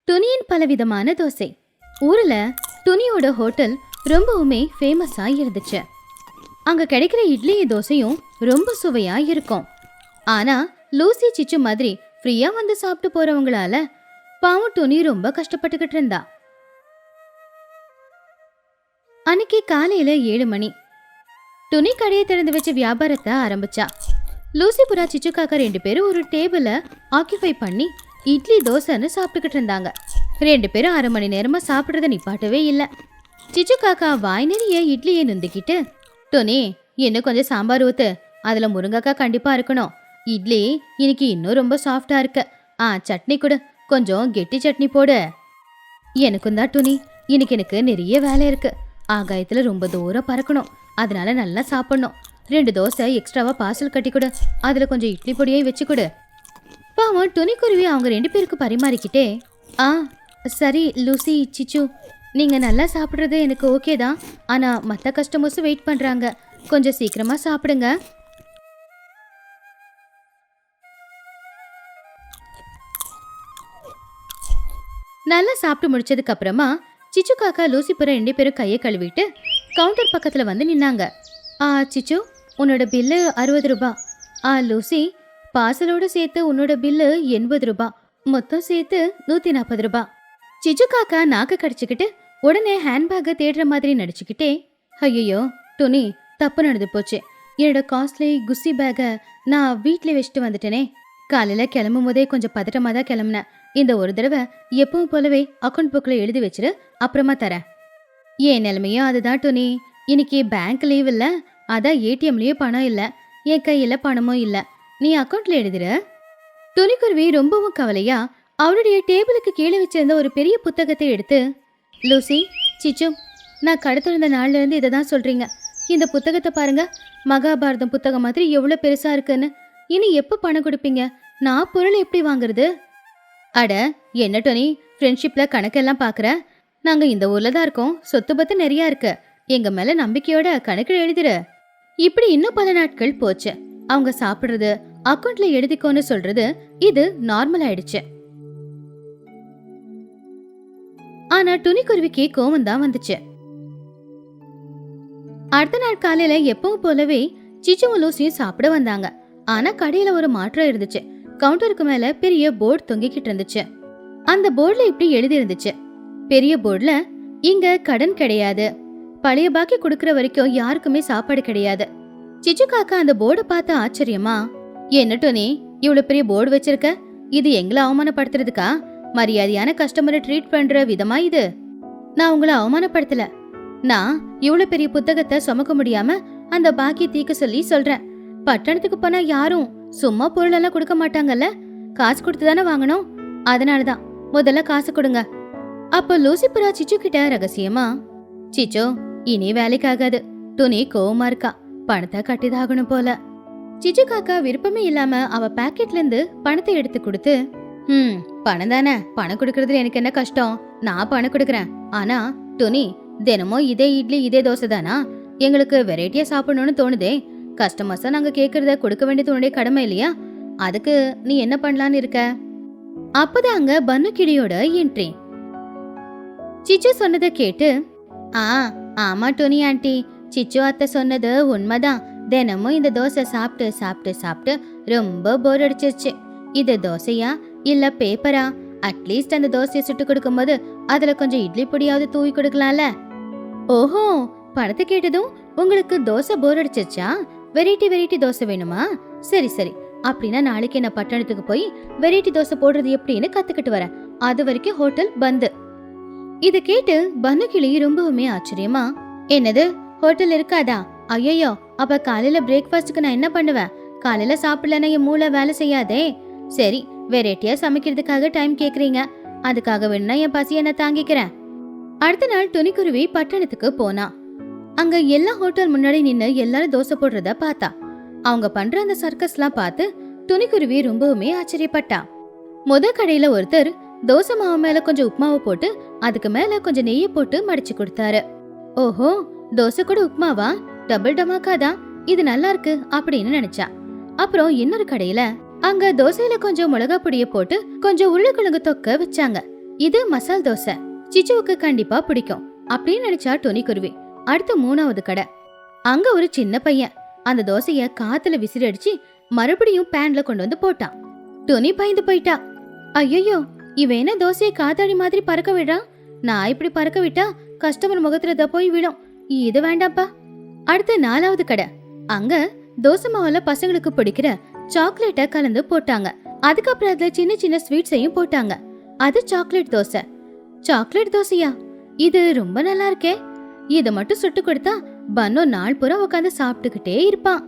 துணியின் பலவிதமான தோசை. ஊர்ல துணியோட ஹோட்டல் ரொம்பவுமே ஃபேமஸா இருந்துச்சு. அங்க கிடைக்கிற இட்லி தோசையும் ரொம்ப சுவையா இருக்கும். ஆனா லூசி சிச்சு மாதிரி ஃப்ரீயா வந்து சாப்பிட்டு போறவங்களால பாவம் துணி ரொம்ப கஷ்டப்பட்டுக்கிட்டு இருந்தா. அன்னைக்கு காலையில 7 மணி துணி கடையை திறந்து வச்சு வியாபாரத்தை ஆரம்பிச்சா. லூசி புறா சிச்சு காக்கா 2 பேரும் ஒரு டேபிள ஆக்கியபை பண்ணி இட்லி தோசைன்னு சாப்பிட்டுக்கிட்டு இருந்தாங்க. 2 பேரும் 1/2 மணி நேரமா சாப்பிட்றத நிப்பாட்டவே இல்லை. சிச்சு காக்கா வாய் நிறைய இட்லியை நுந்திக்கிட்டு, டோனி இன்னும் கொஞ்சம் சாம்பார் ஊத்து, அதுல முருங்கைக்காய் கண்டிப்பா இருக்கணும். இட்லி இன்னைக்கு இன்னும் ரொம்ப சாஃப்டா இருக்கு. சட்னி கொடு, கொஞ்சம் கெட்டி சட்னி போடு. எனக்கும் தான் டோனி, இன்னைக்கு எனக்கு நிறைய வேலை இருக்கு. ஆகாயத்துல ரொம்ப தூரம் பறக்கணும், அதனால நல்லா சாப்பிடணும். 2 தோசை எக்ஸ்ட்ராவா பார்சல் கட்டி கொடு, அதுல கொஞ்சம் இட்லி பொடியை வச்சு கொடு. பாவம் துணிக்குருவி அவங்க 2 பேருக்கு பரிமாறிக்கிட்டே, சரி லூசி சிச்சு, நீங்க நல்லா சாப்பிட்றது எனக்கு ஓகே தான். ஆனா மற்ற கஸ்டமர்ஸும் வெயிட் பண்றாங்க, கொஞ்சம் சீக்கிரமா சாப்பிடுங்க. நல்லா சாப்பிட்டு முடிச்சதுக்கு அப்புறமா சிச்சு காக்கா லூசி புற 2 பேரும் கையை கழுவிட்டு கவுண்டர் பக்கத்துல வந்து நின்னாங்க. சிச்சு, உன்னோட பில்லு 60 ரூபாய். லூசி, பார்சலோட சேர்த்து உன்னோட பில்லு 80 ரூபாய். மொத்தம் சேர்த்து 140 ரூபாய். சிச்சு காக்கா நாக்கு கடிச்சுக்கிட்டு உடனே ஹேண்ட்பேக்கை தேடுற மாதிரி நடிச்சுக்கிட்டே, ஐயோ துணி, தப்பு நடந்து போச்சு. என்னோட காஸ்ட்லி குஸ்ஸி பேக்கை நான் வீட்டில் வச்சுட்டு வந்துட்டேனே. காலையில் கிளம்பும் போதே கொஞ்சம் பதட்டமாக தான் கிளம்புனேன். இந்த ஒரு தடவை எப்பவும் போலவே அக்கௌண்ட் புக்கில் எழுதி வச்சிரு, அப்புறமா தரேன். என் நிலைமையும் அதுதான் டோனி. இன்னைக்கு பேங்க் லீவ் இல்லை, அதான் ஏடிஎம்லேயும் பணம் இல்லை, என் கையில் பணமும் இல்லை. நீ அக்கௌண்ட்ல எழுதுற. துணிக்குருவி ரொம்பவும் கவலையா அவளுடைய டேபிளுக்கு கீழே வச்சிருந்த ஒரு பெரிய புத்தகத்தை எடுத்து, லூசி சிச்சு, நான் கடத்திருந்த நாள்ல இருந்து இதை தான் சொல்றீங்க. இந்த புத்தகத்தை பாருங்க, மகாபாரதம் புத்தகம் மாதிரி எவ்வளோ பெருசா இருக்குன்னு. இனி எப்போ பணம் கொடுப்பீங்க? நான் பொருள் எப்படி வாங்குறது? அட என்ன டோனி, ஃப்ரெண்ட்ஷிப்ல கணக்கெல்லாம் பார்க்குற? நாங்கள் இந்த ஊர்ல தான் இருக்கோம், சொத்து பத்து நிறையா இருக்கு, எங்க மேல நம்பிக்கையோட கணக்கில் எழுதுற. இப்படி இன்னும் பல நாட்கள் போச்சு. அவங்க சாப்பிடுறது, அக்கௌண்ட்ல எழுதிக்கோன்னு சொல்றது, இது நார்மல் ஆயிடுச்சு. ஆனா துணிக்குருவிக்கு கோவம் தான் வந்துச்சு. அடுத்த நாள் காலையில எப்பவும் போலவே சிச்சுவும் லூசியும் சாப்பிட வந்தாங்க. ஆனா கடையில ஒரு மாற்றம் இருந்துச்சு. கவுண்டருக்கு மேல பெரிய போர்டு தொங்கிக்கிட்டு இருந்துச்சு. அந்த போர்டுல இப்படி எழுதி இருந்துச்சு. பெரிய போர்டுல, இங்க கடன் கிடையாது, பழைய பாக்கி கொடுக்கற வரைக்கும் யாருக்குமே சாப்பாடு கிடையாது. சிச்சு காக்கா அந்த போர்டை பார்த்து ஆச்சரியமா, என்ன டோனி இவ்வளவு பெரிய போர்டு வச்சிருக்க? இது எங்களை அவமானப்படுத்துறதுக்கா? மரியாதையான கஸ்டமரை ட்ரீட் பண்ற விதமா இது? நான் உங்களை அவமானப்படுத்தல. நான் இவ்வளவு பெரிய புத்தகத்தை சுமக்க முடியாம அந்த பாக்கி தீக்க சொல்லி சொல்றேன். பட்டணத்துக்கு போனா யாரும் சும்மா பொருளெல்லாம் கொடுக்க மாட்டாங்கல்ல, காசு கொடுத்து தானே வாங்கணும். அதனாலதான் முதல்ல காசு கொடுங்க. அப்போ லூசி புறா சிச்சு கிட்ட ரகசியமா, சிச்சோ இனி வேலைக்காகாது, துணி கோவமா இருக்கா, பணத்தை கட்டிதாகணும் போல. சிச்சு காக்கா விருப்பமே இல்லாம அவ பாக்கெட்ல இருந்து பணத்தை எடுத்து கொடுத்து, பணம் தானே, பணம் கொடுக்கறதுல எனக்கு என்ன கஷ்டம், நான் பணம் கொடுக்கறேன். ஆனா துணி, தினமும் இதே இட்லி இதே தோசை தானா? எங்களுக்கு வெரைட்டியா சாப்பிடணும்னு தோணுதே. கஸ்டமர்ஸா நாங்க கேக்குறத கொடுக்க வேண்டியது உன்னுடைய கடமை இல்லையா? அதுக்கு நீ என்ன பண்ணலான்னு இருக்க? அப்பதான் அங்க பன்னு கிளியோட என்ட்ரி. சிச்சு சொன்னதை கேட்டு, ஆமா டோனி ஆண்டி, சிச்சு அத்தை சொன்னது உண்மைதான். தினமும் இந்த தோசை சாப்பிட்டு சாப்பிட்டு சாப்பிட்டு ரொம்ப போர் அடிச்சிருச்சு. இது தோசையா இல்ல பேப்பரா? அட்லீஸ்ட் அந்த தோசையை சுட்டு கொடுக்கும் போது அதுல கொஞ்சம் இட்லி பொடியாவது தூவி கொடுக்கலாம்ல. ஓஹோ, பணத்தை கேட்டதும் உங்களுக்கு தோசை போர் அடிச்சிருச்சா? வெரைட்டி தோசை வேணுமா? சரி சரி, அப்படின்னா நாளைக்கு நான் பட்டணத்துக்கு போய் வெரைட்டி தோசை போடுறது எப்படின்னு கத்துக்கிட்டு வரேன். அது வரைக்கும் ஹோட்டல் பந்து. இத கேட்டு பன்னு கிளி ரொம்பவுமே ஆச்சரியமா, என்னது ஹோட்டல் இருக்காதா? ஐயோ, அப்ப காலையில பிரேக்ஃபாஸ்டுக்கு நான் என்ன பண்ணுவேன்? காலையில சாப்பிடலன்னா என் மூளை வேலை செய்யாதே. சரி, வெரைட்டியா சமைக்கிறதுக்காக டைம் கேக்குறீங்க, அதுக்காக வேணா என் பசியை நான் தாங்கிக்கிறேன். அடுத்த நாள் துணிக்குருவி பட்டணத்துக்கு போனா. அங்க எல்லா ஹோட்டல் முன்னாடி நின்னு எல்லாரும் தோசை போடுறத பார்த்தா. அவங்க பண்ற அந்த சர்க்கஸ்லாம் பார்த்து துணிக்குருவி ரொம்பவுமே ஆச்சரியப்பட்டா. முத கடையில ஒருத்தர் தோசை மாவு மேல கொஞ்சம் உப்புமாவை போட்டு அதுக்கு மேல கொஞ்சம் நெய்யை போட்டு மடிச்சு கொடுத்தாரு. ஓஹோ, தோசை கூட உப்புமாவா? டபுள் டமாக்காதான், இது நல்லா இருக்கு அப்படின்னு நினைச்சா. அப்புறம் இன்னொரு கடையில அங்க தோசையில கொஞ்சம் மிளகா பொடியை போட்டு கொஞ்சம் உருளைக்கிழங்கு தொக்க வச்சாங்க. இது மசால் தோசை, சிச்சுவுக்கு கண்டிப்பா பிடிக்கும் அப்படின்னு நினைச்சா துணிக்குருவி. அடுத்த 3வது கடை. அங்க ஒரு சின்ன பையன் அந்த தோசைய காத்துல விசிறி அடிச்சு மறுபடியும் பேன்ல கொண்டு வந்து போட்டான். துணி பயந்து போயிட்டா. ஐயோ, இவன் என்ன தோசையை காத்தாடி மாதிரி பறக்க விடுறான்? நான் இப்படி பறக்க விட்டா கஸ்டமர் முகத்துல போய் விடும். இது வேண்டாப்பா. அடுத்த 4வது கடை. அங்க தோசை மாவுல பசங்களுக்கு பிடிக்கிற சாக்லேட்டை கலந்து போட்டாங்க. அதுக்கப்புறம் அதுல சின்ன சின்ன ஸ்வீட்ஸையும் போட்டாங்க. அது சாக்லேட் தோசை. சாக்லேட் தோசையா? இது ரொம்ப நல்லா இருக்கே. இத மட்டும் சுட்டு கொடுத்தா பன்னு நாள் பூரா உட்காந்து சாப்பிட்டுக்கிட்டே இருப்பான்.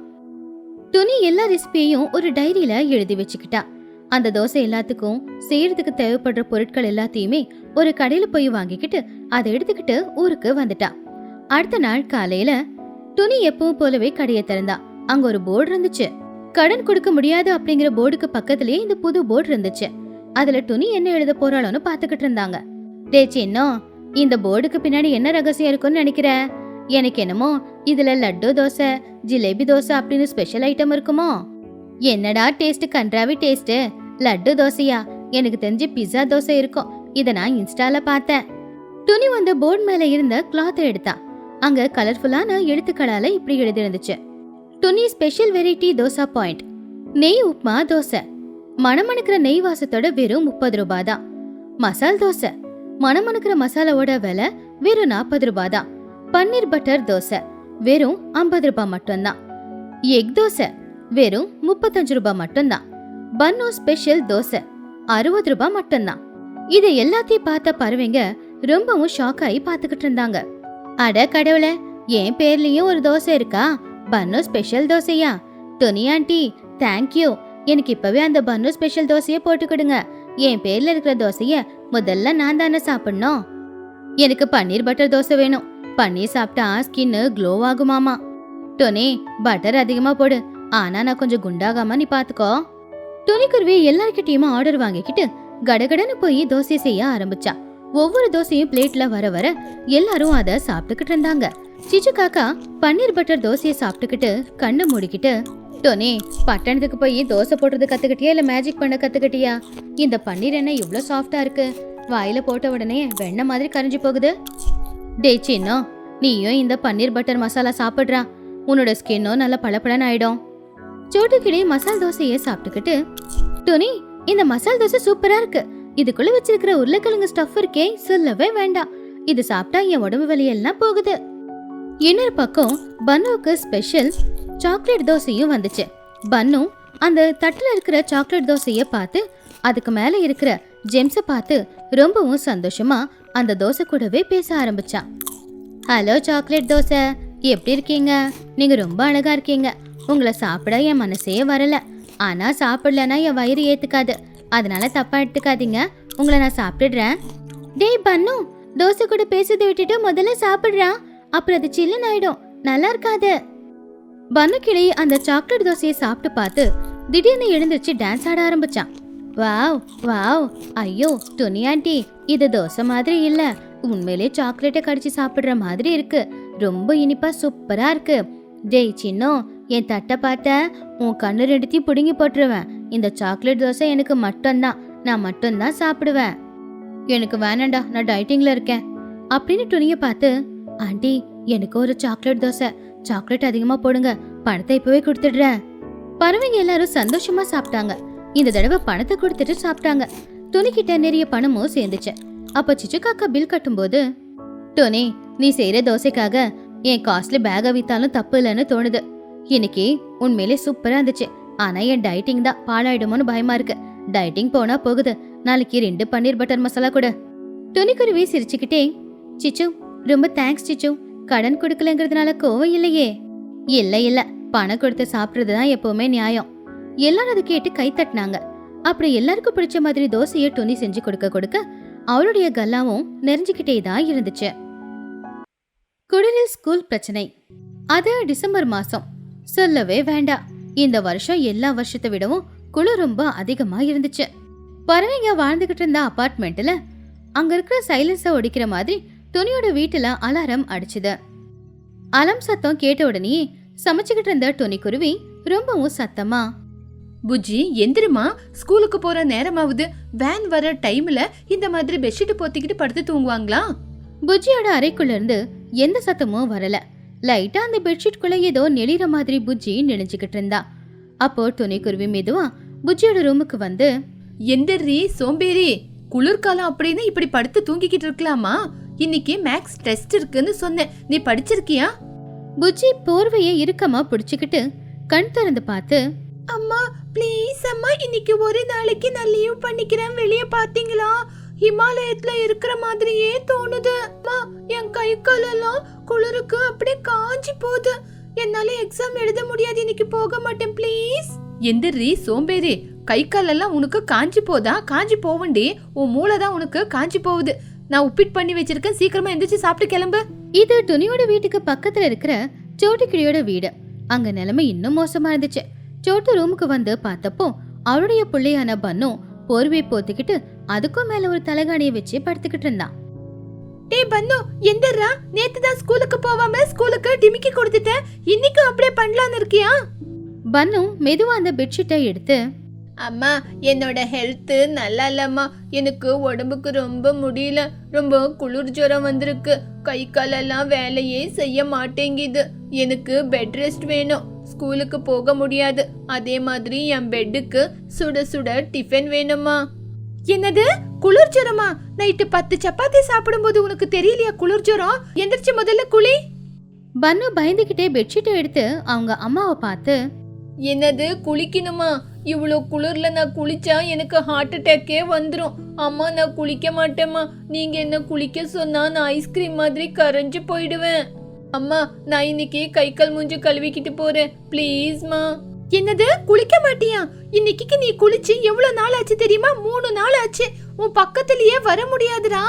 துணி எல்லா ரெசிபியையும் ஒரு டைரியில எழுதி வச்சுக்கிட்டா. அந்த தோசை எல்லாத்துக்கும் செய்யறதுக்கு தேவைப்படுற பொருட்கள் எல்லாத்தையுமே ஒரு கடையில போய் வாங்கிக்கிட்டு அதை எடுத்துக்கிட்டு ஊருக்கு வந்துட்டா. அடுத்த நாள் காலையில துணி எப்பவும் போலவே கடையை திறந்தா. அங்க ஒரு போர்டு இருந்துச்சு. கடன் கொடுக்க முடியாது அப்படிங்கிற போர்டுக்கு பக்கத்திலேயே இந்த புது போர்டு இருந்துச்சு. அதுல துணி என்ன எழுத போறாளோன்னு பாத்துக்கிட்டு இருந்தாங்க. டே சின்னோ, இந்த போர்டுக்கு பின்னாடி என்ன ரகசியம் இருக்குன்னு நினைக்கிற? எனக்கு என்னமோ இதுல லட்டு தோசை, ஜிலேபி தோசை அப்படின்னு ஸ்பெஷல் ஐட்டம் இருக்குமோ? என்னடா டேஸ்ட், கன்றாவி டேஸ்ட். லட்டு தோசையா? எனக்கு தெரிஞ்சு பிஸா தோசை இருக்கும். இத நான் இன்ஸ்டால பார்த்தேன். துணி வந்து போர்டு மேல இருந்த கிளாத் எடுத்தா. அங்க கலர்ஃபுல்லான எழுத்துக்களால இப்படி எழுதி இருந்துச்சு: துணி ஸ்பெஷல் வெரைட்டி தோசா பாயிண்ட். நெய் உப்மா தோசை, மணமணுக்கிற நெய் வாசத்தோட வெறும் 30 ரூபாய் தான். மசால் தோசை, மணமணுக்கிற மசாலாவோட விலை வெறும் 40 ரூபாய் தான். பன்னீர் பட்டர் தோசை வெறும் 50 ரூபாய் மட்டும்தான். எக் தோசை வெறும் 35 ரூபாய் மட்டும்தான். பன்னு ஸ்பெஷல் தோசை 60 ரூபாய் மட்டும்தான். இதை எல்லாத்தையும் பார்த்த பறவைங்க ரொம்பவும் ஷாக் ஆகி பார்த்துக்கிட்டு இருந்தாங்க. அட கடவுளே, என் பேர்லயும் ஒரு தோசை இருக்கா? பன்னு ஸ்பெஷல் தோசையா? துணி ஆண்டி, தேங்க்யூ. எனக்கு இப்பவே அந்த பன்னு ஸ்பெஷல் தோசையை போட்டு கொடுங்க. என் பேர்ல இருக்கிற தோசைய முதல்ல நான் தானே சாப்பிடணும். எனக்கு பன்னீர் பட்டர் தோசை வேணும். பன்னீர் சாப்பிட்டா ஸ்கின் க்ளோ ஆகுமாமா. டொனி, பட்டர் அதிகமா போடு. ஆனா நான் கொஞ்சம் குண்டாகாம நீ பாத்துக்கோ. துணிக்குருவி எல்லார்கிட்டயுமா ஆர்டர் வாங்கிக்கிட்டு கடகடன்னு போய் தோசை செய்ய ஆரம்பிச்சா. ஒவ்வொரு தோசையும் பிளேட்ல வர வர எல்லாரும் அத சாப்பிட்டுக்கிட்டு இருந்தாங்க. சிச்சு காக்கா பன்னீர் பட்டர் தோசையை சாப்பிட்டுக்கிட்டு கண்ணு மூடிக்கிட்டு, டொனி, பட்டணத்துக்கு போய் தோசை போடுறது கத்துக்கிட்டியா இல்ல மேஜிக் பண்ண கத்துக்கிட்டியா? இந்த பன்னீர் என்ன இவ்வளவு சாஃப்டா இருக்கு? வாயில போட்ட உடனே வெண்ணெய் மாதிரி கரைஞ்சு போகுது. டே சின்னோ, நீயும் இந்த பன்னீர் பட்டர் மசாலா சாப்பிடுறா. உன்னோட ஸ்கின்னும் நல்ல பளபளன்னு ஆயிடும். சோட்டுக்கிளி மசால் தோசையை சாப்பிட்டுக்கிட்டு, டொனி, இந்த மசால் தோசை சூப்பரா இருக்கு. இதுக்குள்ள வச்சிருக்கிற உருளைக்கிழங்கு ஸ்டஃப் இருக்கே, சொல்லவே வேண்டாம். இது சாப்பிட்டா என் உடம்பு வலியெல்லாம் போகுது. இன்னொரு பக்கம் பன்னுவுக்கு ஸ்பெஷல் சாக்லேட் தோசையும் வந்துச்சு. பன்னு அந்த தட்டுல இருக்கிற சாக்லேட் தோசைய பார்த்து அதுக்கு மேல இருக்கிற ஜெம்ஸ பார்த்து ரொம்பவும் சந்தோஷமா அந்த தோசை கூடவே பேச ஆரம்பிச்சான். ஹலோ சாக்லேட் தோசை, எப்படி இருக்கீங்க? நீங்க ரொம்ப அழகா இருக்கீங்க. உங்களை சாப்பிட என் மனசே வரல. ஆனா சாப்பிடலன்னா என் வயிறு ஏத்துக்காது. அதனால தப்பா எடுத்துக்காதீங்க. உங்களை நான் சாப்பிடுறேன். டேய் பன்னு, தோசை கூட பேசுறதை விட்டுட்டு முதல்ல சாப்பிடுறா. அப்புறம் அது சில்லுன்னு ஆயிடும், நல்லா இருக்காது. பன்னு கிளி அந்த சாக்லேட் தோசையை சாப்பிட்டு பார்த்து திடீர்னு எழுந்திருச்சு டான்ஸ் ஆட ஆரம்பிச்சான். வாவ் வாவ், ஐயோ துணி ஆண்டி, இது தோசை மாதிரி இல்ல, உண்மையிலே சாக்லேட்டை கடிச்சு சாப்பிடுற மாதிரி இருக்கு. ரொம்ப இனிப்பா சூப்பரா இருக்கு. டேய் சின்னோ, என் தட்டை பார்த்த உன் கண்ணு ரெண்டுத்தையும் புடுங்கி போட்டுருவேன். இந்த சாக்லேட் தோசை எனக்கு மட்டும்தான், நான் மட்டும்தான் சாப்பிடுவேன். எனக்கு வேணாண்டா, நான் டயட்டிங்ல இருக்கேன் அப்படின்னு துணிய பார்த்து, ஆண்டி எனக்கு ஒரு சாக்லேட் தோசை, சாக்லேட் அதிகமா போடுங்க, பணத்தை இப்பவே கொடுத்துடுறேன். பறவைங்க எல்லாரும் சந்தோஷமா சாப்பிட்டாங்க. இந்த தடவை பணத்தை கொடுத்துட்டு சாப்பிட்டாங்க. துணிக்கிட்ட நிறைய பணமும் சேர்ந்துச்சு. அப்ப சிச்சு காக்கா பில் கட்டும்போது, டோனி, நீ செய்யற தோசைக்காக என் காஸ்ட்லி பேக வித்தாலும் தப்பு இல்லைன்னு தோணுது. இன்னைக்கு உண்மையிலே சூப்பரா இருந்துச்சு. ஆனா என் டயட்டிங் தான் பாழாயிடுமோன்னு பயமா இருக்கு. டயட்டிங் போனா போகுது. நாளைக்கு 2 பன்னீர் பட்டர் மசாலா கூட. துணிக்குருவி சிரிச்சுக்கிட்டே, சிச்சு ரொம்ப தேங்க்ஸ் சிச்சு. கடன் கொடுக்கலங்கிறதுனால கோவம் இல்லையே? இல்ல, பணம் கொடுத்து சாப்பிடுறதுதான் எப்பவுமே நியாயம். எல்லாரும் அதை கேட்டு கை தட்டினாங்க. அப்புறம் எல்லாருக்கும் பிடிச்ச மாதிரி தோசையை துணி செஞ்சு கொடுக்க அவளுடைய கல்லாவும் நெறிஞ்சுக்கிட்டே தான் இருந்துச்சு. குடிலில் ஸ்கூல் பிரச்சனை. அது டிசம்பர் மாசம். சொல்லவே வேண்டாம், இந்த வருஷம் எல்லா வருஷத்தை விடவும் குளிர் ரொம்ப அதிகமா இருந்துச்சு. பறவைங்க வாழ்ந்துகிட்டு இருந்த அபார்ட்மெண்ட்ல அங்க இருக்கிற சைலன்ஸ ஒடிக்கிற மாதிரி துணியோட வீட்டுல அலாரம் அடிச்சுது. அலாம் சத்தம் கேட்ட உடனே சமைச்சுக்கிட்டு இருந்த துணிக்குருவி ரொம்பவும் சத்தமா, புஜ்ஜி எந்திரமா, ஸ்கூலுக்கு போற நேரமாவது. வேன் வர டைம்ல இந்த மாதிரி பெட்ஷீட் போத்திக்கிட்டு படுத்து தூங்குவாங்களா? புஜ்ஜியோட அறைக்குள்ள இருந்து எந்த சத்தமும் வரல. லைட்டா அந்த பெட்ஷீட்குள்ள ஏதோ நெளிற மாதிரி புஜ்ஜி நெளிஞ்சுக்கிட்டு இருந்தா. அப்போ துணிக்குருவி மெதுவா புஜ்ஜியோட ரூமுக்கு வந்து, எந்திரி சோம்பேறி, குளிர்காலம் அப்படின்னு இப்படி படுத்து தூங்கிக்கிட்டு இருக்கலாமா? இன்னைக்கு மேக்ஸ் டெஸ்ட் இருக்குன்னு சொன்னேன், நீ படிச்சிருக்கியா? புஜ்ஜி போர்வையை இறுக்கமா பிடிச்சுக்கிட்டு கண் திறந்து பார்த்து, அம்மா ப்ளீஸ் அம்மா, இன்னைக்கு ஒரு நாளைக்கு நான் லீவ் பண்ணிக்கிறேன், வெளியே பாத்தீங்களா? ஹிமாலயத்துல இருக்கிற மாதிரியே தோணுது. அம்மா, என் கை காலெல்லாம் குளிருக்கு அப்படியே காஞ்சி போகுது. என்னால எக்ஸாம் எழுத முடியாது, இன்னைக்கு போக மாட்டேன் ப்ளீஸ். எந்திரி சோம்பேறி, கை காலெல்லாம் உனக்கு காஞ்சி போதா? காஞ்சி போவண்டி, உன் மூளை தான் உனக்கு காஞ்சி போகுது. நான் உப்பிட் பண்ணி வச்சிருக்கேன், சீக்கிரமா எந்திரிச்சு சாப்பிட்டு கிளம்பு. இது துணியோட வீட்டுக்கு பக்கத்துல இருக்கிற சோட்டு கிளியோட வீடு. அங்க நிலைமை இன்னும் மோசமா இருந்துச்சு. சோட்டு ரூமுக்கு வந்து பார்த்தப்போ அவருடைய பிள்ளையான பன்னு போர்வை போத்திக்கிட்டு அதுக்கும் மேல ஒரு தலைகாணியை வச்சு படுத்துக்கிட்டு இருந்தான். டேய் பன்னு, எந்திரா, நேத்து தான் ஸ்கூலுக்கு போவாம ஸ்கூலுக்கு டிமிக்கி கொடுத்துட்ட, இன்னைக்கு அப்படியே பண்ணலான்னு இருக்கியா? பன்னு மெதுவா அந்த பெட்ஷீட்டை எடுத்து, அம்மா என்னோட ஹெல்த் நல்லா இல்லம்மா, எனக்கு உடம்புக்கு ரொம்ப முடியல, ரொம்ப குளிர் ஜுரம் வந்திருக்கு, கை காலெல்லாம் வேலையே செய்ய மாட்டேங்குது, எனக்கு பெட் ரெஸ்ட் வேணும், ஸ்கூலுக்கு போக முடியாது, அதே மாதிரி என் பெட்டுக்கு சுட சுட டிஃபன் வேணுமா. என்னது குளிர் ஜுரமா? நைட்டு 10 சப்பாத்தி சாப்பிடும்போது உனக்கு தெரியலையா குளிர் ஜுரம்? எந்திரிச்சு முதல்ல குளி. பன்னு பயந்துகிட்டே பெட்ஷீட்டை எடுத்து அவங்க அம்மாவை பார்த்து, என்னது குளிக்கணுமா? இவ்வளோ குளிர்ல நான் குளிச்சா எனக்கு ஹார்ட் அட்டாக்கே வந்துடும். அம்மா நான் குளிக்க மாட்டேம்மா, நீங்க என்ன குளிக்க சொன்னா நான் ஐஸ்கிரீம் மாதிரி கரைஞ்சு போயிடுவேன். அம்மா நான் இன்னைக்கு கை கால் மூஞ்சி கழுவிக்கிட்டு போறேன், ப்ளீஸ்மா. என்னது குளிக்க மாட்டியா? இன்னைக்கு நீ குளிச்சு எவ்வளவு நாள் ஆச்சு தெரியுமா? 3 நாள் ஆச்சு. உன் பக்கத்திலேயே வர முடியாதுடா.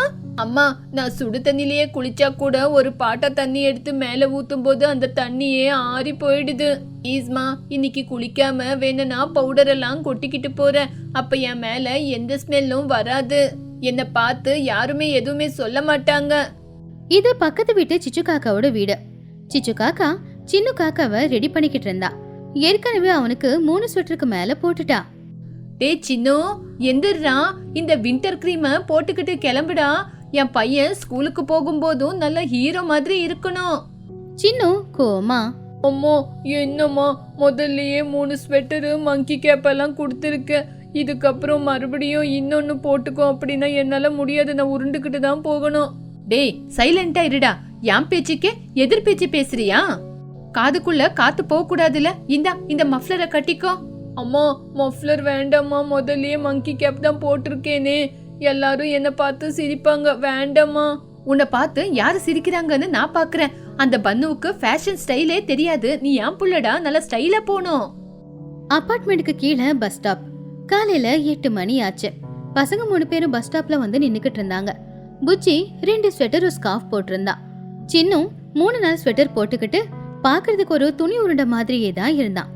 அம்மா நான் சுடு தண்ணிலேயே குளிச்சா கூட ஒரு பாட்டா தண்ணி எடுத்து மேல ஊத்தும் போது அந்த தண்ணியே ஆறி போயிடுது. ப்ளீஸ்மா, இன்னைக்கு குளிக்காம வேணும்னா பவுடர் எல்லாம் கொட்டிக்கிட்டு போறேன், அப்ப என் மேல எந்த ஸ்மெல்லும் வராது, என்னை பார்த்து யாருமே எதுவுமே சொல்ல மாட்டாங்க. இது பக்கத்து வீட்டு சிச்சு காக்காவோட வீடு. சிச்சு காக்கா சின்ன காக்காவை ரெடி பண்ணிக்கிட்டு இருந்தா. ஏற்கனவே அவனுக்கு 3 ஸ்வெட்டருக்கு மேல போட்டுட்டா. டே சின்னு, எந்திரா, இந்த வின்டர் கிரீமை போட்டுக்கிட்டு கிளம்புடா, என் பையன் ஸ்கூலுக்கு போகும்போதும் நல்ல ஹீரோ மாதிரி இருக்கணும். சின்னு கோமா, அம்மா என்னம்மா, முதல்லயே 3 ஸ்வெட்டரு மங்கி கேப் எல்லாம் கொடுத்துருக்க, இதுக்கப்புறம் மறுபடியும் இன்னொன்னு போட்டுக்கோ அப்படின்னா என்னால முடியாது, நான் உருண்டுகிட்டு தான் போகணும். டேய் சைலண்டா இருடா, என் பேச்சுக்கே எதிர் பேச்சு பேசுறியா? காதுக்குள்ள காத்து போக கூடாதுல, இந்த மஃப்ளரை கட்டிக்கோ. அம்மா மஃப்ளர் வேண்டாம்மா, முதல்லயே மங்கி கேப் தான் போட்டிருக்கேனே, எல்லாரும் என்ன பார்த்து சிரிப்பாங்க, வேண்டாம்மா. உன்னை பார்த்து யாரு சிரிக்கிறாங்கன்னு நான் பாக்குறேன். அந்த பன்னுவுக்கு ஃபேஷன் ஸ்டைலே தெரியாது, நீ ஏன் புள்ளடா, நல்ல ஸ்டைலா போணும். அபார்ட்மெண்ட்டுக்கு கீழே பஸ் ஸ்டாப். காலையில 8 மணி ஆச்சு. பசங்க 3 பேரும் பஸ் ஸ்டாப்ல வந்து நின்னுக்கிட்டு இருந்தாங்க. புச்சி 2 ஸ்வெட்டர் ஒரு ஸ்கார்ஃப் போட்டிருந்தா. சின்னும் 3 நாள் ஸ்வெட்டர் போட்டுக்கிட்டு பாக்குறதுக்கு ஒரு துணி உருண்ட மாதிரியே தான் இருந்தான்.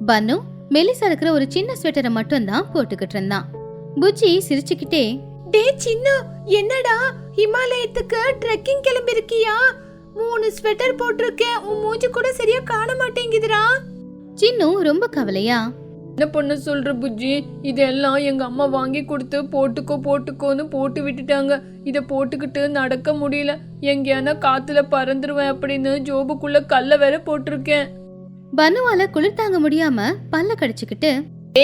பன்னு மெலிசா இருக்கிற ஒரு சின்ன ஸ்வெட்டரை மட்டும் தான் போட்டுக்கிட்டு இருந்தான். புச்சி சிரிச்சுக்கிட்டே, டே சின்னு, என்னடா ஹிமாலயத்துக்கு ட்ரெக்கிங் கிளம்பி இருக்கியா? 3 ஸ்வெட்டர் போட்டிருக்கேன், உன் மூஞ்சி கூட சரியா காண மாட்டேங்குதுடா. சின்னு ரொம்ப கவலையா, என்ன பண்ண சொல்ற புஜ்ஜி, இதெல்லாம் எங்க அம்மா வாங்கி கொடுத்து போட்டுக்கோன்னு போட்டு விட்டுட்டாங்க, இத போட்டுக்கிட்டு நடக்க முடியல, எங்கேயானா காத்துல பறந்துருவேன் அப்படின்னு ஜோபுக்குள்ள கல்ல வேற போட்டிருக்கேன். பன்னுவால குளிர் தாங்க முடியாம பல்ல கடிச்சுக்கிட்டு,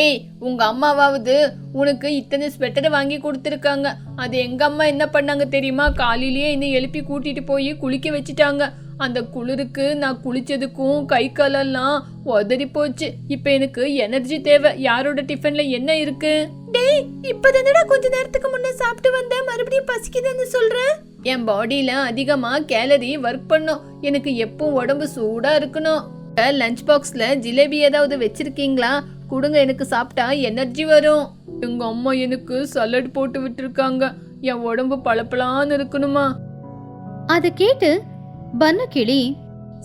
ஏய் உங்க அம்மாவாவது உனக்கு இத்தனை ஸ்வெட்டரை வாங்கி கொடுத்துருக்காங்க, அது எங்க அம்மா என்ன பண்ணாங்க தெரியுமா? காலையிலேயே என்னை எழுப்பி கூட்டிட்டு போய் குளிக்க வச்சுட்டாங்க. அந்த குளிருக்கு நான் குளிச்சதுக்கும் கை காலெல்லாம் உதறி போச்சு. இப்ப எனக்கு எனர்ஜி தேவை. யாரோட டிஃபன்ல என்ன இருக்கு? டேய் இப்பதானடா கொஞ்ச நேரத்துக்கு முன்ன சாப்பிட்டு வந்தேன், மறுபடியும் பசிக்குதுன்னு சொல்றேன். என் பாடியில அதிகமா கேலரி ஒர்க் பண்ணும், எனக்கு எப்பவும் உடம்பு சூடா இருக்கணும். லஞ்ச் பாக்ஸ்ல ஜிலேபி ஏதாவது வச்சிருக்கீங்களா? கொடுங்க, எனக்கு சாப்பிட்டா எனர்ஜி வரும். எங்க அம்மா எனக்கு சலட் போட்டு விட்டுருக்காங்க, என் உடம்பு பளபளன்னு இருக்கணுமா? அத கேட்டு பன்னு கிளி,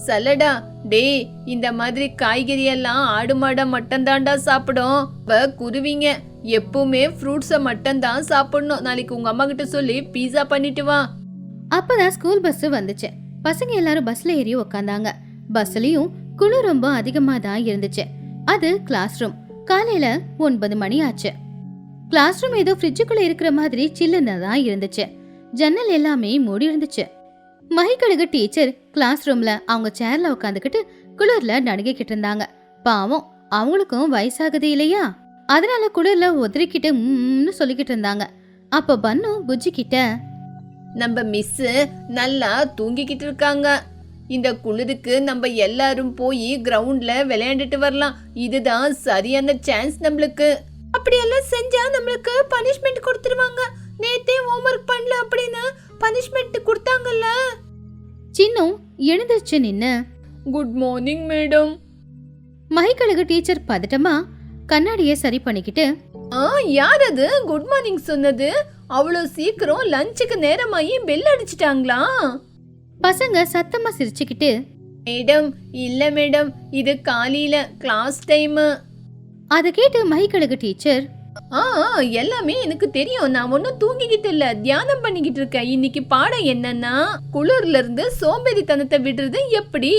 சலடா? டேய் இந்த மாதிரி காய்கறி எல்லாம் ஆடு மாடா மட்டும் தாண்டா சாப்பிடும், குருவிங்க எப்பவுமே ஃப்ரூட்ஸை மட்டும் தான் சாப்பிடணும். நாளைக்கு உங்க அம்மா கிட்ட சொல்லி பீஸா பண்ணிட்டு வா. அப்பதான் ஸ்கூல் பஸ் வந்துச்சு. பசங்க எல்லாரும் பஸ்ல ஏறி உக்காந்தாங்க. பஸ்லயும் குளிர் ரொம்ப அதிகமா தான் இருந்துச்சு. அது கிளாஸ் ரூம். காலையில 9 மணி ஆச்சு. கிளாஸ் ரூம் ஏதோ ஃப்ரிட்ஜுக்குள்ள இருக்கிற மாதிரி சில்லுன்னு தான் இருந்துச்சு. ஜன்னல் எல்லாமே மூடி இருந்துச்சு. மகிக்கழகு டீச்சர் கிளாஸ் ரூம்ல அவங்க சேர்ல உட்காந்துக்கிட்டு குளிர்ல நடுங்கிக்கிட்டு இருந்தாங்க. பாவம், அவங்களுக்கும் வயசாகுது இல்லையா, அதனால குளிர்ல ஒதறிக்கிட்டு சொல்லிக்கிட்டு இருந்தாங்க. அப்ப பன்னு புஜ்ஜி கிட்ட, நம்ம மிஸ் நல்லா தூங்கிக்கிட்டு இருக்காங்க. இந்த குளிருக்கு நம்ம எல்லாரும் போய் கிரவுண்ட்ல விளையாண்டுட்டு வரலாம். இதுதான் சரியான சான்ஸ் நம்மளுக்கு. அப்படியெல்லாம் செஞ்சா நம்மளுக்கு பனிஷ்மெண்ட் கொடுத்துருவாங்க. நேத்தே ஹோம்வொர்க் பண்ணல அப்படின்னு பனிஷ்மெண்ட் கொடுத்தாங்கல்ல. சின்னும் எழுந்திருச்சு நின்னு, குட் மார்னிங் மேடம். மகிக்கழகு டீச்சர் பதட்டமா கண்ணாடியை சரி பண்ணிக்கிட்டு, யார் அது குட் மார்னிங் சொன்னது? அவ்வளோ சீக்கிரம் லஞ்சுக்கு நேரமாயி பெல் அடிச்சிட்டாங்களா? பசங்க சத்தமா சிரிச்சுக்கிட்டு, மேடம் இல்ல மேடம், இது காலையில கிளாஸ் டைம். அதை கேட்டு மகிக்கழகு டீச்சர், எல்லாமே எனக்கு தெரியும். நான் ஒன்னும் தூங்கிக்கிட்டு இல்ல, தியானம் பண்ணிக்கிட்டு இருக்கேன். இன்னைக்கு பாடம் என்னன்னா, குளிர்ல இருந்து சோம்பேறித்தனத்தை விடுறது எப்படி.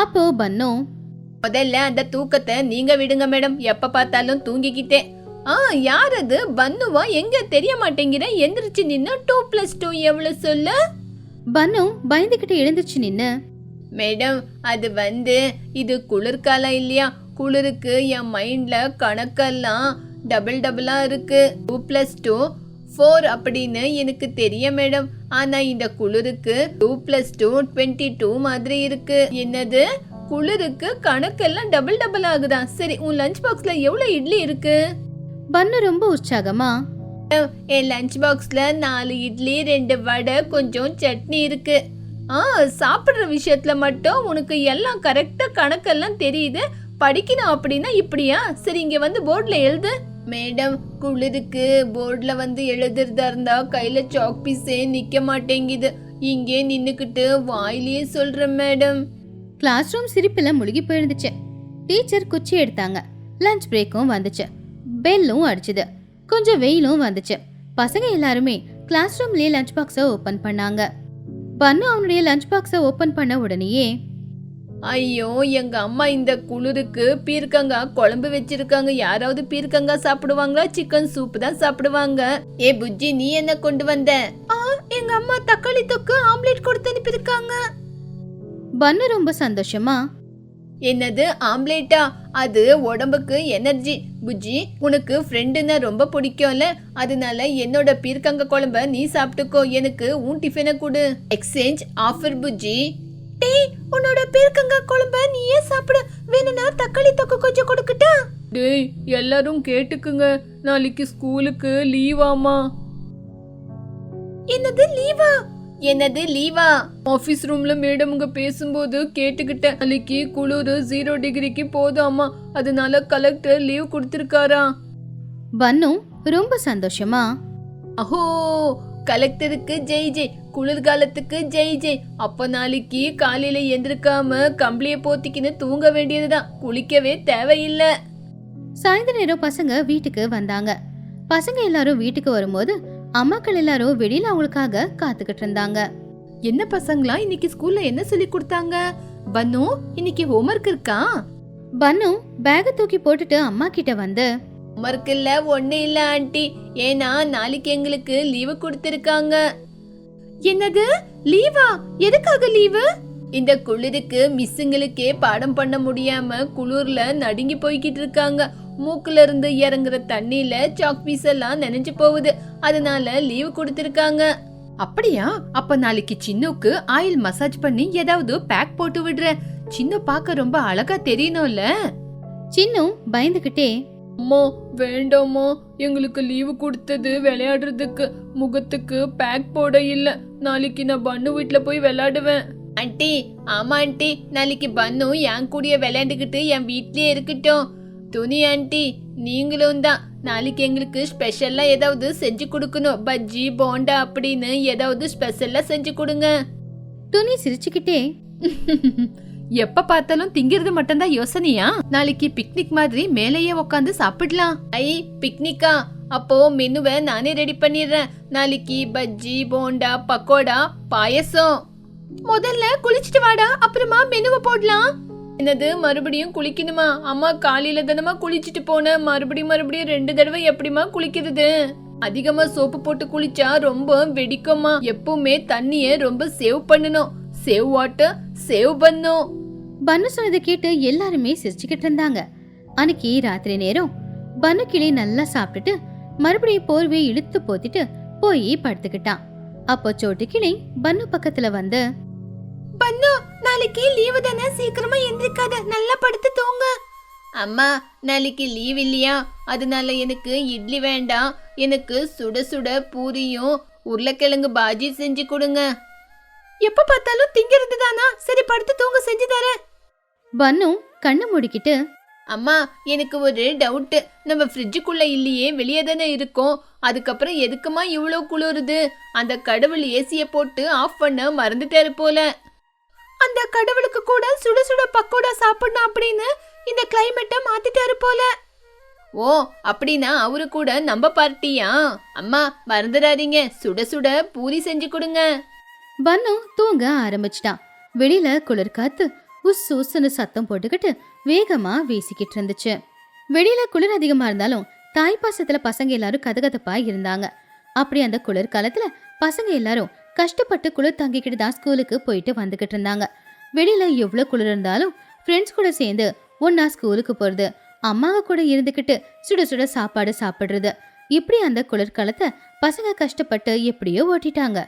அப்போ பன்னு, முதல்ல அந்த தூக்கத்தை நீங்க விடுங்க மேடம், எப்ப பார்த்தாலும் தூங்கிக்கிட்டே. யார் அது? பன்னுவா? எங்க தெரிய மாட்டேங்கிற. எந்திரிச்சு நின்னு 2+2 எவ்வளவு சொல்ல. பன்னு பயந்துகிட்டு எழுந்திருச்சு நின்னு, மேடம் அது இது குளிர்காலம் இல்லையா, குளிருக்கு என் மைண்ட்ல கணக்கெல்லாம் டபுளா இருக்கு. 2+2 4 அப்படின்னு எனக்கு தெரியும் மேடம். ஆனா இந்த குளிருக்கு 2+2 22 மாதிரி இருக்கு. என்னது, குளிருக்கு கணக்கெல்லாம் டபுள் ஆகுதா? சரி, உன் லஞ்ச் பாக்ஸ்ல எவ்வளவு இட்லி இருக்கு? பன்னு ரொம்ப உற்சாகமா, என் லஞ்ச் பாக்ஸ்ல 4 இட்லி 2 வடை கொஞ்சம் சட்னி இருக்கு. சாப்பிடுற விஷயத்துல மட்டும் உனக்கு எல்லாம் கரெக்டா கணக்கெல்லாம் தெரியுது. படிக்கணும் அப்படின்னா இப்படியா? சரி, இங்க போர்ட்ல எழுது. மேடம் குளிருக்கு போர்ட்ல எழுதுறதா இருந்தா கையில சாக் பீஸே நிக்க மாட்டேங்குது. இங்கே நின்னுக்கிட்டு வாயிலேயே சொல்றேன் மேடம். கிளாஸ் ரூம் சிரிப்புல முழுகி போயிருந்துச்சு. டீச்சர் குச்சி எடுத்தாங்க. லஞ்ச் பிரேக்கும் வந்துச்சு. பெல்லும் அடிச்சுது. கொஞ்சம் வெயிலும் வந்துச்சு. பசங்க எல்லாருமே கிளாஸ் ரூம்லயே லஞ்ச் பாக்ஸை ஓபன் பண்ணாங்க. பன்னு அவனுடைய லஞ்ச் பாக்ஸை ஓபன் பண்ண உடனேயே, ஐயோ எங்க அம்மா இந்த குளிருக்கு பீர்க்கங்காய் குழம்பு வச்சிருக்காங்க. யாராவது பீர்க்கங்காய் சாப்பிடுவாங்களா? சிக்கன் சூப் தான் சாப்பிடுவாங்க. ஏ புஜ்ஜி, நீ என்ன கொண்டு வந்த? எங்க அம்மா தக்காளி தொக்கு ஆம்லெட் கொடுத்து அனுப்பியிருக்காங்க. பன்னு ரொம்ப சந்தோஷமா, என்னது ஆம்லேட்டா? அது உடம்புக்கு எனர்ஜி. புஜ்ஜி, உனக்கு ஃப்ரெண்டுன்னா ரொம்ப பிடிக்கும்ல, அதனால என்னோட பீர்க்கங்காய் குழம்ப நீ சாப்பிட்டுக்கோ, எனக்கு உன் டிஃபனை கொடு. Exchange offer Bujji. டேய், உன்னோட பீர்க்கங்காய் குழம்ப நீயே சாப்பிடு. வேணும்னா தக்காளி தொக்கு கொஞ்சம் கொடுக்கட்டா? டேய் எல்லாரும் கேட்டுக்குங்க, நாளைக்கு ஸ்கூலுக்கு லீவாமா. என்னது லீவா? என்னது லீவா? ஆபீஸ் ரூம்ல மேடம்ங்க பேசும்போது கேட்டுக்கிட்டேன். நாளைக்கு குளிர் 0 டிகிரிக்கு போதாமா, அதனால கலெக்டர் லீவ் கொடுத்திருக்காரா. பன்னு ரொம்ப சந்தோஷமா, அஹோ கலெக்டருக்கு ஜெய் ஜெய், குளிர்காலத்துக்கு ஜெய் ஜெய். அப்ப நாளைக்கு காலையில எந்திருக்காம கம்பளிய போத்திக்கின்னு தூங்க வேண்டியதுதான், குளிக்கவே தேவையில்லை. சாயந்தர நேரம் பசங்க வீட்டுக்கு வந்தாங்க. பசங்க எல்லாரும் வீட்டுக்கு வரும்போது அம்மாக்கள் எல்லாரும் வெளியில அவங்களுக்காக காத்துக்கிட்டு இருந்தாங்க. என்ன பசங்களா, இன்னைக்கு ஸ்கூல்ல என்ன சொல்லி கொடுத்தாங்க? பன்னு, இன்னைக்கு ஹோம்வொர்க் இருக்கா? பன்னு பேக தூக்கி போட்டுட்டு அம்மா கிட்ட வந்து, ஹோம்வொர்க் இல்ல, ஒண்ணு இல்ல ஆண்டி. ஏன்னா நாளைக்கு எங்களுக்கு லீவு கொடுத்திருக்காங்க. என்னது லீவா? எதுக்காக லீவு? இந்த குளிருக்கு மிஸ்ஸுங்களுக்கே பாடம் பண்ண முடியாம குளிர்ல நடுங்கி போய்கிட்டு இருக்காங்க. மூக்குல இருந்து இறங்குற தண்ணியில சாக் பீஸ் எல்லாம் நனைஞ்சு போகுது, அதனால லீவு கொடுத்திருக்காங்க. அப்படியா? அப்ப நாளைக்கு சின்னுக்கு ஆயில் மசாஜ் பண்ணி ஏதாவது பேக் போட்டு விடுறேன். சின்னு பார்க்க ரொம்ப அழகா தெரியணும்ல. சின்னு பயந்துகிட்டே, அம்மா வேண்டாமா, எங்களுக்கு லீவு கொடுத்தது விளையாடுறதுக்கு, முகத்துக்கு பேக் போட இல்ல. நாளைக்கு நான் பன்னு வீட்டுல போய் விளையாடுவேன். ஆண்டி, ஆமா ஆண்டி, நாளைக்கு பன்னு என் கூடிய விளையாண்டுகிட்டு என் வீட்லயே இருக்கட்டும். துணி ஆண்டி, நீங்களும் தான் நாளைக்கு எங்களுக்கு ஸ்பெஷல்லா ஏதாவது செஞ்சு கொடுக்கணும். பஜ்ஜி போண்டா அப்படின்னு ஏதாவது ஸ்பெஷல்லா செஞ்சு கொடுங்க. துணி சிரிச்சுக்கிட்டே, எப்ப பார்த்தாலும் திங்கிறது மட்டும்தான் யோசனையா? நாளைக்கு பிக்னிக் மாதிரி மேலேயே உட்காந்து சாப்பிடலாம். ஐ பிக்னிக்கா? அப்போ மெனுவை நானே ரெடி பண்ணிடுறேன். நாளைக்கு பஜ்ஜி போண்டா பக்கோடா பாயசம். முதல்ல குளிச்சுட்டு வாடா, அப்புறமா மெனுவை போடலாம். என்னது மறுபடியும் குளிக்கணுமா? அம்மா காலையில தானமா குளிச்சுட்டு போனேன், மறுபடியும் 2 தடவை எப்படிமா குளிக்கிறது? அதிகமா சோப்பு போட்டு குளிச்சா ரொம்ப வெடிக்குமா. எப்பவுமே தண்ணிய ரொம்ப சேவ் பண்ணணும். சேவ் வாட்டர் சேவ் பண்ணும். பன்னு சொன்னதை கேட்டு எல்லாருமே சிரிச்சுக்கிட்டு இருந்தாங்க. அன்னைக்கு ராத்திரி நேரம் பன்னு கிளி நல்லா சாப்பிட்டுட்டு மறுபடியும் போர்வையை இழுத்து போத்திட்டு போய் படுத்துக்கிட்டான். அப்போ சோட்டு கிளி பன்னு பக்கத்துல வந்து, பன்னு, நாளைக்கு லீவு தானே, சீக்கிரமா எந்திரிக்காத, நல்லா படுத்து தூங்க. அம்மா, நாளைக்கு லீவ் இல்லையா? அதனால எனக்கு இட்லி வேண்டாம், எனக்கு சுட சுட பூரியும் உருளைக்கிழங்கு பாஜி செஞ்சு கொடுங்க. எப்ப பார்த்தாலும் திங்கிறது தானா? சரி படுத்து தூங்க, செஞ்சு தரேன். பன்னு கண்ணை மூடிக்கிட்டு, அம்மா, எனக்கு ஒரு டவுட். நம்ம ஃப்ரிட்ஜுக்குள்ள இல்லையே, வெளியே தானே இருக்கோம். அதுக்கப்புறம் எதுக்குமா இவ்வளோ குளிருது? அந்த கடவுள் ஏசிய போட்டு ஆஃப் பண்ண மறந்துட்டாரு போல. அந்த கடவுளுக்கு கூட சுட சுட பக்கோடா சாப்பிடணும் அப்படின்னு இந்த கிளைமேட்டை மாத்திட்டாரு போல. ஓ, அப்படின்னா அவரு கூட நம்ம பார்ட்டியா? அம்மா மறந்துடாதீங்க, சுட சுட பூரி செஞ்சு கொடுங்க. பன்னு தூங்க ஆரம்பிச்சிட்டான். வெளியில குளிர் காத்து உஸ் உஸ்ன்னு சத்தம் போட்டுக்கிட்டு வேகமா வீசிக்கிட்டு இருந்துச்சு. வெளியில குளிர் அதிகமா இருந்தாலும் தாய்ப்பாசத்துல பசங்க எல்லாரும் கதகதப்பா இருந்தாங்க. அப்படி அந்த குளிர் காலத்துல பசங்க எல்லாரும் கஷ்டப்பட்டு குளிர் தாங்கிக்கிட்டு தான் ஸ்கூலுக்கு போயிட்டு வந்துகிட்டு இருந்தாங்க. வெளியில எவ்வளவு குளிர் இருந்தாலும் ஃப்ரெண்ட்ஸ் கூட சேர்ந்து ஒன்னா ஸ்கூலுக்கு போறது, அம்மாவை கூட இருந்துகிட்டு சுட சுட சாப்பாடு சாப்பிடுறது, இப்படி அந்த குளிர்காலத்தை பசங்க கஷ்டப்பட்டு எப்படியோ ஓட்டிட்டாங்க.